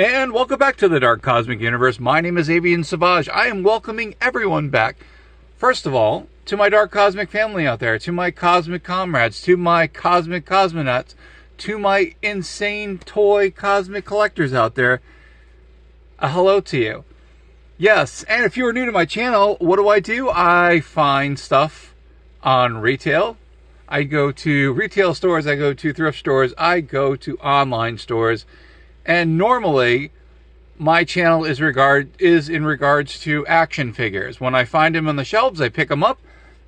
And welcome back to the Dark Cosmic Universe. My name is Avian Savage. I am welcoming everyone back. First of all, to my Dark Cosmic family out there, to my Cosmic Comrades, to my Cosmic Cosmonauts, to my insane toy cosmic collectors out there, a hello to you. Yes, and if you are new to my channel, what do? I find stuff on retail. I go to retail stores, I go to thrift stores, I go to online stores. And normally, my channel is in regards to action figures. When I find them on the shelves, I pick them up,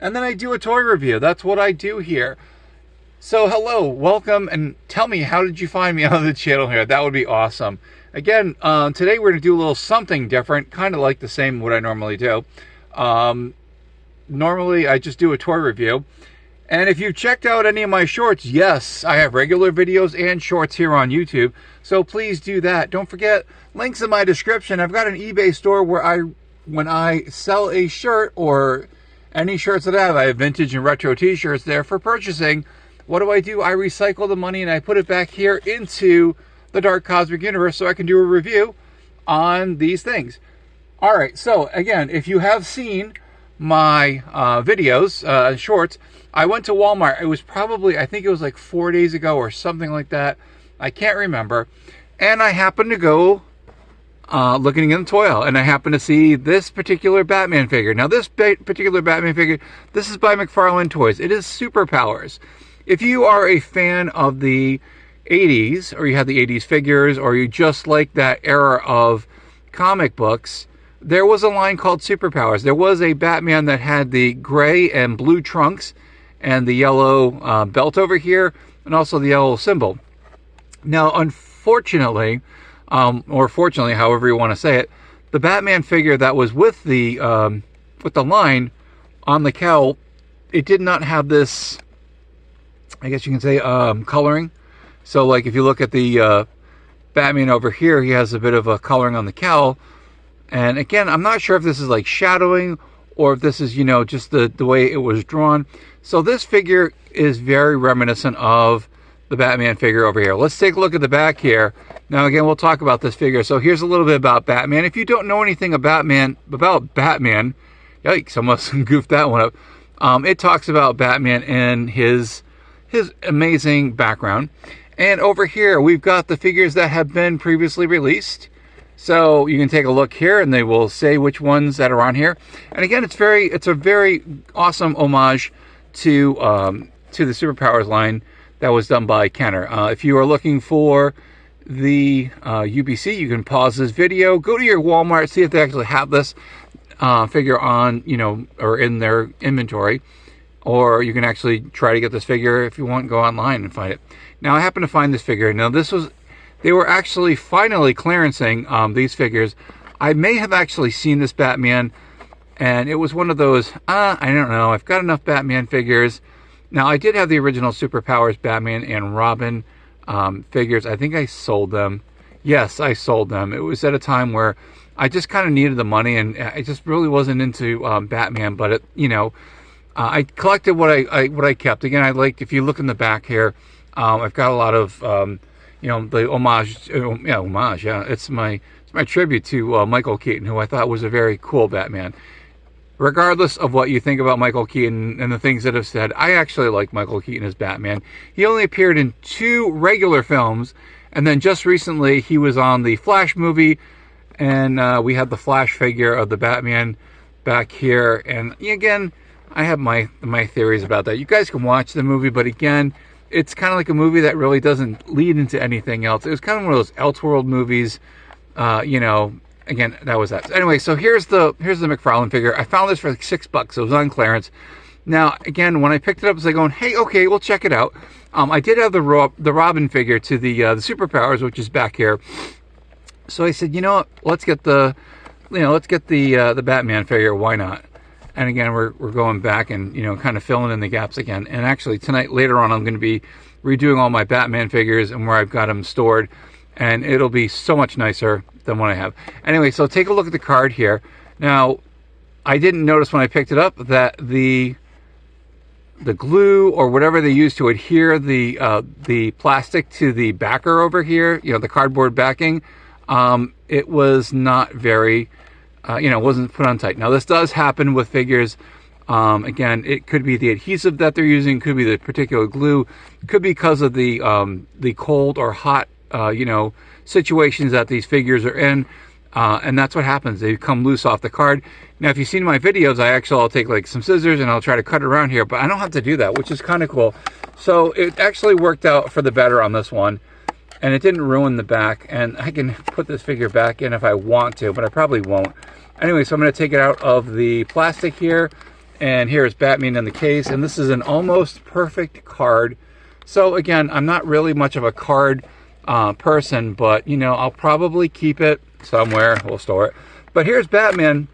and then I do a toy review. That's what I do here. So, hello, welcome, and tell me, how did you find me on the channel here? That would be awesome. Again, today we're going to do a little something different, kind of like the same what I normally do. Normally, I just do a toy review. And if you've checked out any of my shorts, yes, I have regular videos and shorts here on YouTube. So please do that. Don't forget, links in my description. I've got an eBay store where when I sell a shirt or any shirts that I have vintage and retro t-shirts there for purchasing. What do? I recycle the money and I put it back here into the Dark Cosmic Universe so I can do a review on these things. All right, so again, if you have seen my videos, shorts, I went to Walmart. It was probably, I think it was like 4 days ago or something like that. I can't remember. And I happened to go looking in the toy aisle, and I happened to see this particular Batman figure. Now, this particular Batman figure, this is by McFarlane Toys. It is Superpowers. If you are a fan of the 80s, or you have the 80s figures, or you just like that era of comic books, there was a line called Superpowers. There was a Batman that had the gray and blue trunks and the yellow belt over here, and also the yellow symbol. Now, unfortunately, or fortunately, however you want to say it, the Batman figure that was with the line on the cowl, it did not have this, I guess you can say, coloring. So, like, if you look at the Batman over here, he has a bit of a coloring on the cowl. And again, I'm not sure if this is like shadowing or if this is, you know, just the way it was drawn. So this figure is very reminiscent of the Batman figure over here. Let's take a look at the back here. Now, again, we'll talk about this figure. So here's a little bit about Batman. If you don't know anything about Batman, yikes, I must have goofed that one up. It talks about Batman and his amazing background. And over here, we've got the figures that have been previously released. So you can take a look here, and they will say which ones that are on here. And again, it's a very awesome homage to the Superpowers line that was done by Kenner. If you are looking for the UBC, you can pause this video, go to your Walmart, see if they actually have this figure on, you know, or in their inventory. Or you can actually try to get this figure if you want, go online and find it. Now, I happen to find this figure. Now, they were actually finally clearancing these figures. I may have actually seen this Batman, and it was one of those, I don't know, I've got enough Batman figures. Now, I did have the original Superpowers Batman and Robin figures. I think I sold them. Yes, I sold them. It was at a time where I just kind of needed the money, and I just really wasn't into Batman, but you know, I collected what I kept. Again, I liked, if you look in the back here, I've got a lot of, you know, the homage, yeah. It's my tribute to Michael Keaton, who I thought was a very cool Batman. Regardless of what you think about Michael Keaton and the things that have said, I actually like Michael Keaton as Batman. He only appeared in 2 regular films, and then just recently he was on the Flash movie, and we had the Flash figure of the Batman back here. And again, I have my theories about that. You guys can watch the movie, but again, it's kind of like a movie that really doesn't lead into anything else. It was kind of one of those Elseworld movies, you know. Again, that was that. Anyway, so here's the McFarlane figure. I found this for like $6. It was on clearance. Now, again, when I picked it up, I was like going, hey, okay, we'll check it out. I did have the Robin figure to the Superpowers, which is back here. So I said, you know what? Let's get the Batman figure. Why not? And again, we're going back and, you know, kind of filling in the gaps again. And actually, tonight, later on, I'm going to be redoing all my Batman figures and where I've got them stored. And it'll be so much nicer than what I have. Anyway, so take a look at the card here. Now, I didn't notice when I picked it up that the glue or whatever they use to adhere the plastic to the backer over here, you know, the cardboard backing, it was not very, wasn't put on tight. Now this does happen with figures. Again, it could be the adhesive that they're using, could be the particular glue, could be because of the cold or hot, situations that these figures are in. And that's what happens. They come loose off the card. Now, if you've seen my videos, I'll take like some scissors and I'll try to cut it around here, but I don't have to do that, which is kind of cool. So it actually worked out for the better on this one, and it didn't ruin the back. And I can put this figure back in if I want to, but I probably won't. Anyway, so I'm going to take it out of the plastic here, and here's Batman in the case, and this is an almost perfect card. So again, I'm not really much of a card person, but I'll probably keep it somewhere. We'll store it. But here's Batman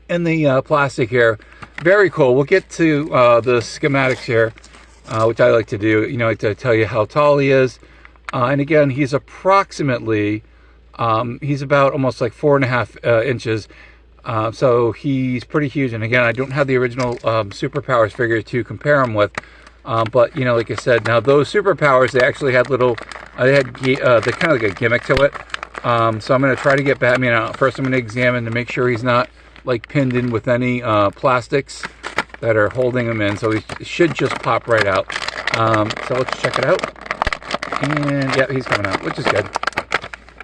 in the plastic here. Very cool. We'll get to the schematics here, which I like to do, to tell you how tall he is. And again, he's approximately, he's about almost like 4.5 inches. So he's pretty huge. And again, I don't have the original Superpowers figure to compare him with. But like I said, now those Superpowers, they actually had little, they kind of like a gimmick to it. So I'm going to try to get Batman out. First, I'm going to examine to make sure he's not like pinned in with any plastics that are holding him in. So he should just pop right out. So let's check it out. And yeah, he's coming out, which is good.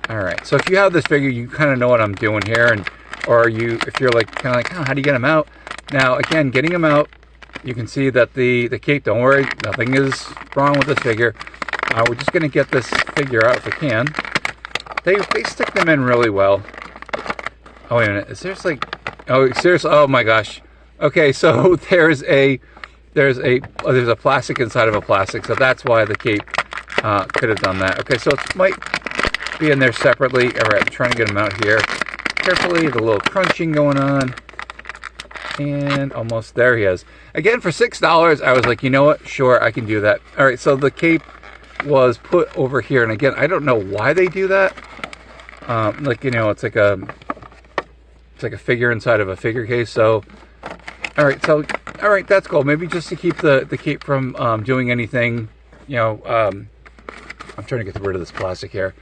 All right. So if you have this figure, you kind of know what I'm doing here, if you're like kind of like, oh, how do you get him out? Now, again, getting him out, you can see that the cape. Don't worry, nothing is wrong with this figure. We're just going to get this figure out if we can. They stick them in really well. Oh, wait a minute. Is there like... Oh, seriously? Oh, my gosh. Okay, so there's a plastic inside of a plastic, so that's why the cape could have done that. Okay, so it might be in there separately. All right, I'm trying to get them out here. Carefully, the little crunching going on. And almost there he is. Again, for $6, I was like, you know what? Sure, I can do that. All right, so the cape was put over here, and again, I don't know why they do that. It's like a figure inside of a figure case. So all right, that's cool. Maybe just to keep the cape from doing anything, I'm trying to get rid of this plastic here.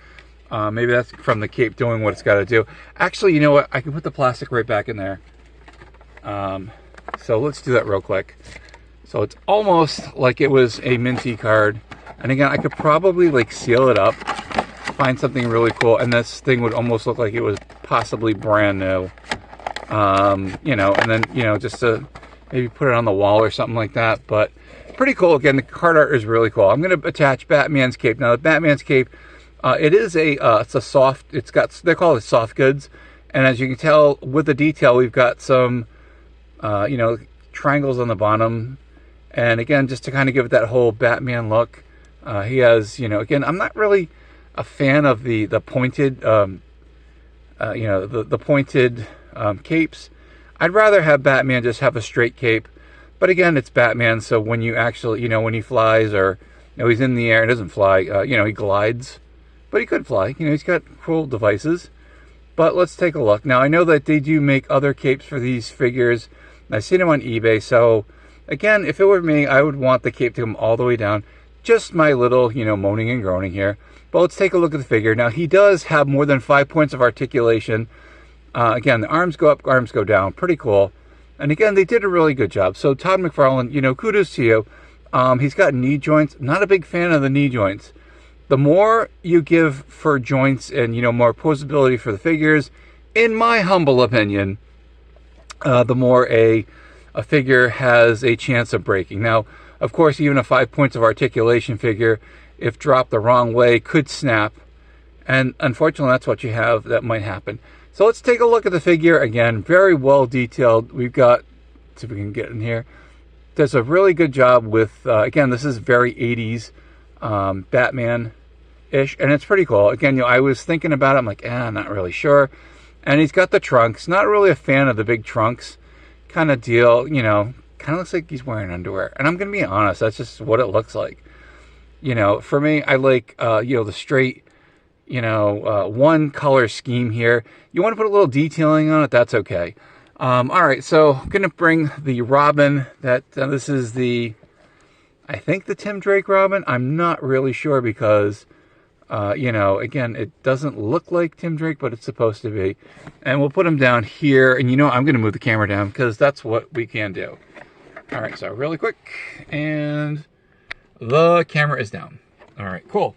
Maybe that's from the cape doing what it's got to do. Actually, you know what, I can put the plastic right back in there. So let's do that real quick. So it's almost like it was a minty card. And again, I could probably like seal it up, find something really cool, and this thing would almost look like it was possibly brand new. And then, just to maybe put it on the wall or something like that. But pretty cool. Again, the card art is really cool. I'm going to attach Batman's cape. Now, the Batman's cape, it is it's a soft, they call it soft goods. And as you can tell with the detail, we've got some, triangles on the bottom. And again, just to kind of give it that whole Batman look. He has, again, I'm not really a fan of the pointed, the pointed capes. I'd rather have Batman just have a straight cape. But again, it's Batman, so when you actually, when he flies or, he's in the air, he doesn't fly, he glides. But he could fly, he's got cool devices. But let's take a look. Now, I know that they do make other capes for these figures. I've seen them on eBay, so again, if it were me, I would want the cape to come all the way down. Just my little, moaning and groaning here. But let's take a look at the figure. Now, he does have more than 5 points of articulation. Again, the arms go up, arms go down. Pretty cool. And again, they did a really good job. So Todd McFarlane, kudos to you. He's got knee joints. Not a big fan of the knee joints. The more you give for joints and, more posability for the figures, in my humble opinion, the more a figure has a chance of breaking. Now, of course, even a 5 points of articulation figure, if dropped the wrong way, could snap. And unfortunately, that's what you have that might happen. So let's take a look at the figure. Again, very well detailed. We've got, let's see if we can get in here. Does a really good job with, again, this is very 80s Batman-ish, and it's pretty cool. Again, I was thinking about it. I'm like, not really sure. And he's got the trunks. Not really a fan of the big trunks kind of deal, kind of looks like he's wearing underwear. And I'm going to be honest, that's just what it looks like. For me, I like, the straight, one color scheme here. You want to put a little detailing on it, that's okay. All right, so I'm going to bring the Robin that, this is I think the Tim Drake Robin. I'm not really sure because You know, again, it doesn't look like Tim Drake, but it's supposed to be. And we'll put him down here. And you know, I'm going to move the camera down because that's what we can do. All right, so really quick. And the camera is down. All right, cool.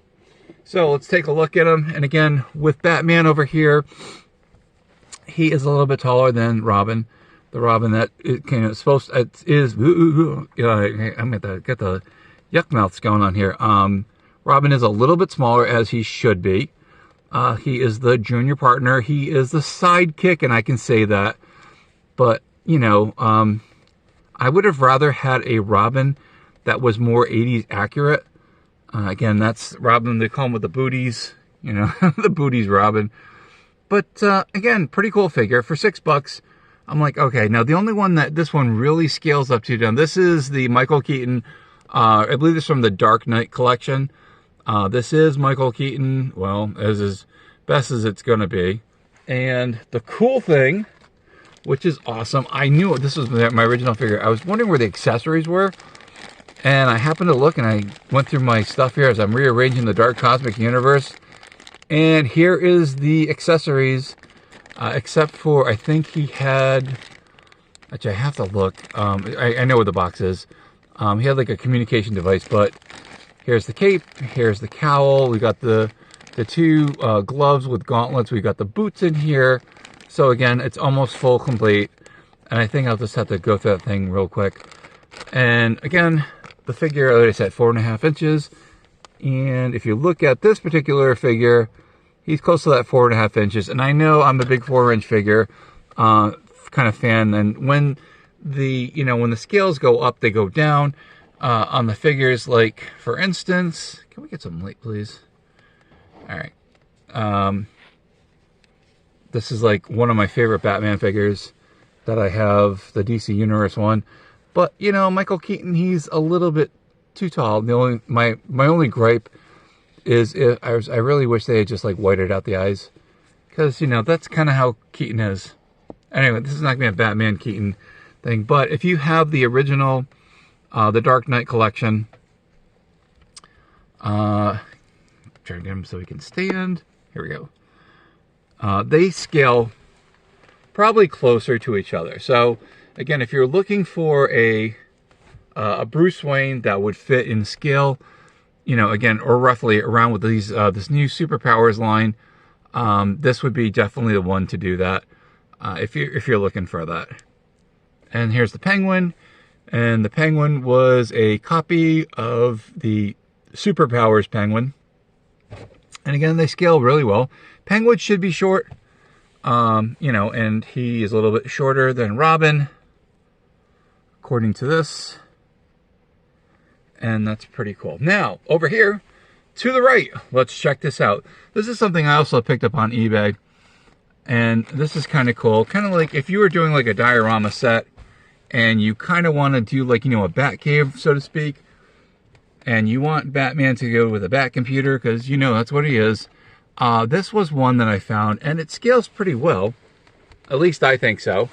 So let's take a look at him. And again, with Batman over here, he is a little bit taller than Robin. The Robin that I'm going to get the yuck mouths going on here. Robin is a little bit smaller, as he should be. He is the junior partner. He is the sidekick, and I can say that. But, you know, I would have rather had a Robin that was more 80s accurate. Again, that's Robin, they call him with the booties. You know, the booties Robin. But, again, pretty cool figure. For $6, I'm like, okay. Now, the only one that this one really scales up to, now, this is the Michael Keaton, I believe this is from the Dark Knight collection. This is Michael Keaton, well, as best as it's going to be. And the cool thing, which is awesome, I knew this was my original figure. I was wondering where the accessories were. And I happened to look, and I went through my stuff here as I'm rearranging the Dark Cosmic Universe. And here is the accessories, except for, I think he had, actually I have to look, I know where the box is. He had like a communication device, but here's the cape, here's the cowl, we got the two gloves with gauntlets, we got the boots in here. So again, it's almost full complete. And I think I'll just have to go through that thing real quick. And again, the figure, like I said, 4.5 inches. And if you look at this particular figure, he's close to that 4.5 inches. And I know I'm a big 4-inch figure kind of fan. And when when the scales go up, they go down on the figures. Like, for instance, can we get some light, please? All right. This is like one of my favorite Batman figures that I have, the DC Universe one. But, you know, Michael Keaton, he's a little bit too tall. My only gripe is I really wish they had just like whited out the eyes, because, you know, that's kind of how Keaton is. Anyway, this is not going to be a Batman Keaton thing, but if you have the original, the Dark Knight collection, try to get him so he can stand. Here we go. They scale probably closer to each other. So again, if you're looking for a Bruce Wayne that would fit in scale, you know, again, or roughly around with these this new Superpowers line, this would be definitely the one to do that if you're looking for that. And here's the Penguin, and the Penguin was a copy of the Superpowers Penguin. And again, they scale really well. Penguin should be short, you know, and he is a little bit shorter than Robin, according to this. And that's pretty cool. Now, over here, to the right, let's check this out. This is something I also picked up on eBay. And this is kind of cool. Kind of like if you were doing like a diorama set, and you kind of want to do like, you know, a bat cave, so to speak. And you want Batman to go with a bat computer, because, you know, that's what he is. This was one that I found, and it scales pretty well. At least I think so.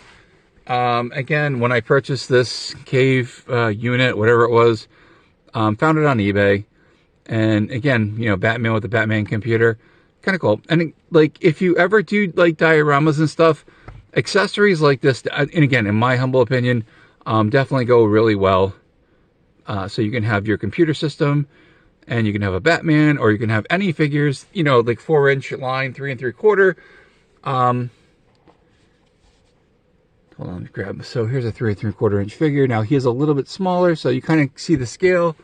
Again, when I purchased this cave unit, whatever it was, found it on eBay. And again, you know, Batman with the Batman computer, kind of cool. And like, if you ever do like dioramas and stuff, accessories like this, and again, in my humble opinion, definitely go really well. So you can have your computer system, and you can have a Batman, or you can have any figures, you know, like 4-inch line, 3 3/4. Hold on, let me grab. So here's a 3 3/4 inch figure. Now he is a little bit smaller, so you kind of see the scale.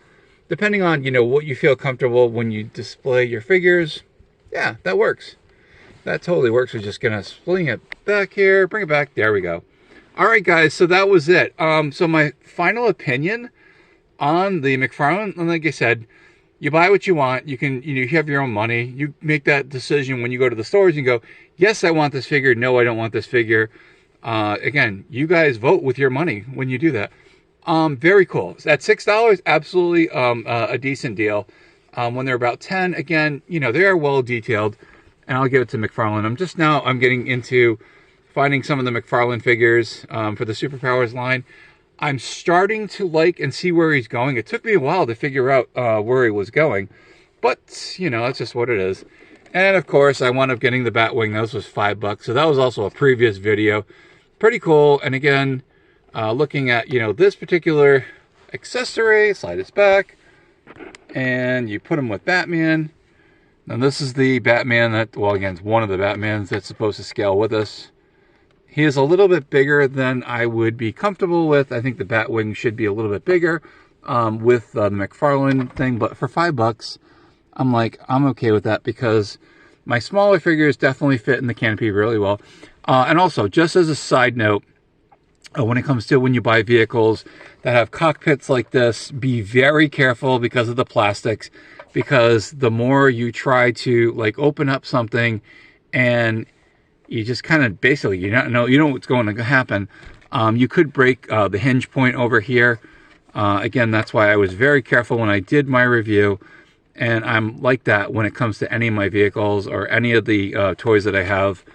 Depending on, you know, what you feel comfortable when you display your figures, yeah, that works. That totally works. We're just gonna sling it back here, bring it back. There we go. All right, guys. So that was it. So my final opinion on the McFarlane, and like I said, you buy what you want. You can, you have your own money. You make that decision when you go to the stores. You go, yes, I want this figure. No, I don't want this figure. Again, you guys vote with your money when you do that. Very cool. At $6, absolutely a decent deal. When they're about 10, again, you know, they are well detailed, and I'll give it to McFarlane. I'm getting into finding some of the McFarlane figures for the Superpowers line. I'm starting to like and see where he's going. It took me a while to figure out where he was going. But, you know, that's just what it is. And, of course, I wound up getting the Batwing. This was $5. So that was also a previous video. Pretty cool. And, again, looking at, you know, this particular accessory, slide this back, and you put him with Batman. Now, this is the Batman that, well, again, it's one of the Batmans that's supposed to scale with us. He is a little bit bigger than I would be comfortable with. I think the Batwing should be a little bit bigger with the McFarlane thing. But for $5, I'm like, I'm okay with that because my smaller figures definitely fit in the canopy really well. And also, just as a side note, when it comes to when you buy vehicles that have cockpits like this, be very careful because of the plastics. Because the more you try to like open up something and you just kind of basically, you know what's going to happen. You could break the hinge point over here. Again, that's why I was very careful when I did my review. And I'm like that when it comes to any of my vehicles or any of the toys that I have.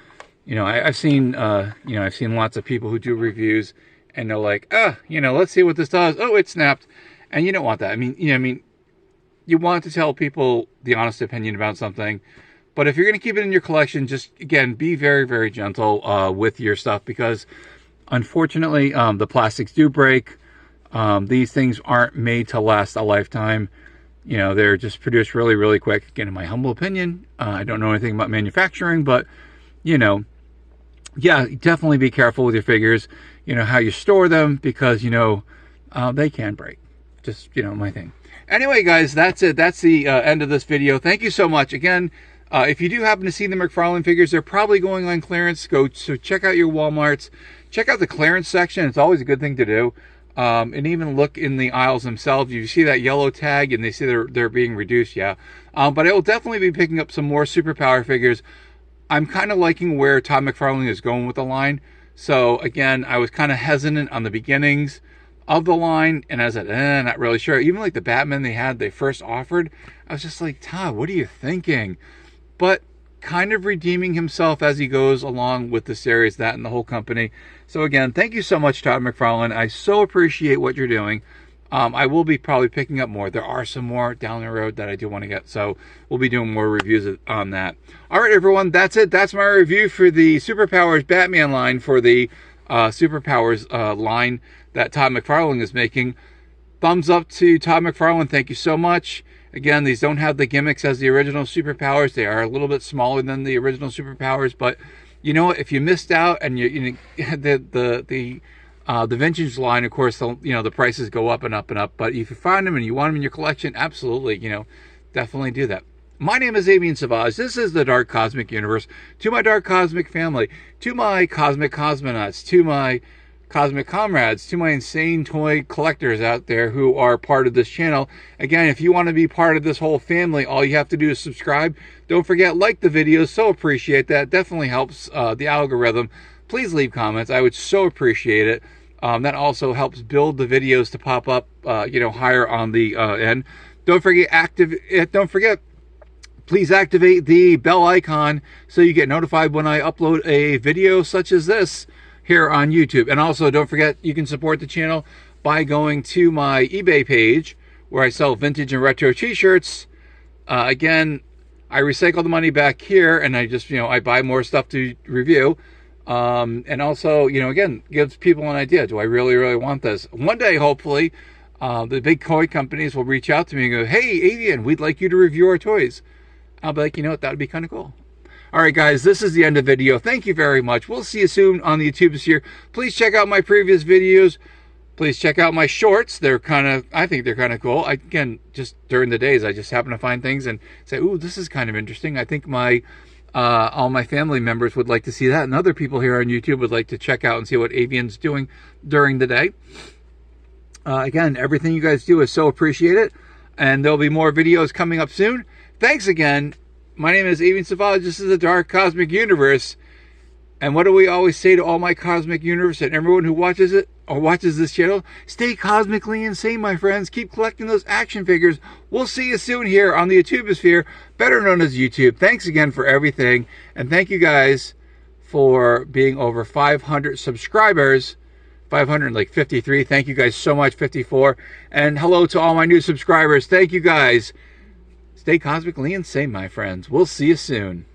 You know, I've seen lots of people who do reviews and they're like, you know, let's see what this does. Oh, it snapped. And you don't want that. I mean, you want to tell people the honest opinion about something. But if you're going to keep it in your collection, just, again, be very, very gentle with your stuff because, unfortunately, the plastics do break. These things aren't made to last a lifetime. You know, they're just produced really, really quick. Again, in my humble opinion, I don't know anything about manufacturing, but, you know, yeah, definitely be careful with your figures, you know, how you store them because, you know, they can break. Just, you know, my thing. Anyway, guys, that's it. That's the end of this video. Thank you so much. Again, if you do happen to see the McFarlane figures, they're probably going on clearance. So check out your Walmarts. Check out the clearance section. It's always a good thing to do. And even look in the aisles themselves. You see that yellow tag and they see they're being reduced, yeah. But I will definitely be picking up some more superpower figures. I'm kind of liking where Todd McFarlane is going with the line. So, again, I was kind of hesitant on the beginnings of the line, and I was like, not really sure. Even like the Batman they first offered, I was just like, Todd, what are you thinking? But kind of redeeming himself as he goes along with the series, that and the whole company. So again, thank you so much, Todd McFarlane. I so appreciate what you're doing. I will be probably picking up more. There are some more down the road that I do want to get, so we'll be doing more reviews on that. All right, everyone, that's it. That's my review for the Superpowers Batman line for the Superpowers line that Todd McFarlane is making. Thumbs up to Todd McFarlane. Thank you so much. Again, these don't have the gimmicks as the original Superpowers. They are a little bit smaller than the original Superpowers, but you know what? If you missed out and the vintage line, of course, the prices go up and up and up. But if you find them and you want them in your collection, absolutely, definitely do that. My name is Avian Savage. This is the Dark Cosmic Universe. To my Dark Cosmic family, to my Cosmic Cosmonauts, to my Cosmic Comrades, to my insane toy collectors out there who are part of this channel. Again, if you want to be part of this whole family, all you have to do is subscribe. Don't forget, like the videos. So appreciate that. Definitely helps the algorithm. Please leave comments. I would so appreciate it. That also helps build the videos to pop up, higher on the end. Don't forget, please activate the bell icon so you get notified when I upload a video such as this here on YouTube. And also, don't forget, you can support the channel by going to my eBay page where I sell vintage and retro t-shirts. Again, I recycle the money back here and I just, I buy more stuff to review. And also, again, gives people an idea. Do I really, really want this? One day, hopefully, the big toy companies will reach out to me and go, hey, Avian, we'd like you to review our toys. I'll be like, you know what, that would be kind of cool. All right, guys, this is the end of the video. Thank you very much. We'll see you soon on the YouTube this year. Please check out my previous videos. Please check out my shorts. I think they're kind of cool. Again, just during the days, I just happen to find things and say, ooh, this is kind of interesting. I think all my family members would like to see that, and other people here on YouTube would like to check out and see what Avian's doing during the day. Again, everything you guys do is so appreciated, and there'll be more videos coming up soon. Thanks again. My name is Avian Savage. This is the Dark Cosmic Universe. And what do we always say to all my Cosmic Universe and everyone who watches it or watches this channel? Stay cosmically insane, my friends. Keep collecting those action figures. We'll see you soon here on the YouTubesphere, better known as YouTube. Thanks again for everything. And thank you guys for being over 500 subscribers. 553. Thank you guys so much. 54. And hello to all my new subscribers. Thank you guys. Stay cosmically insane, my friends. We'll see you soon.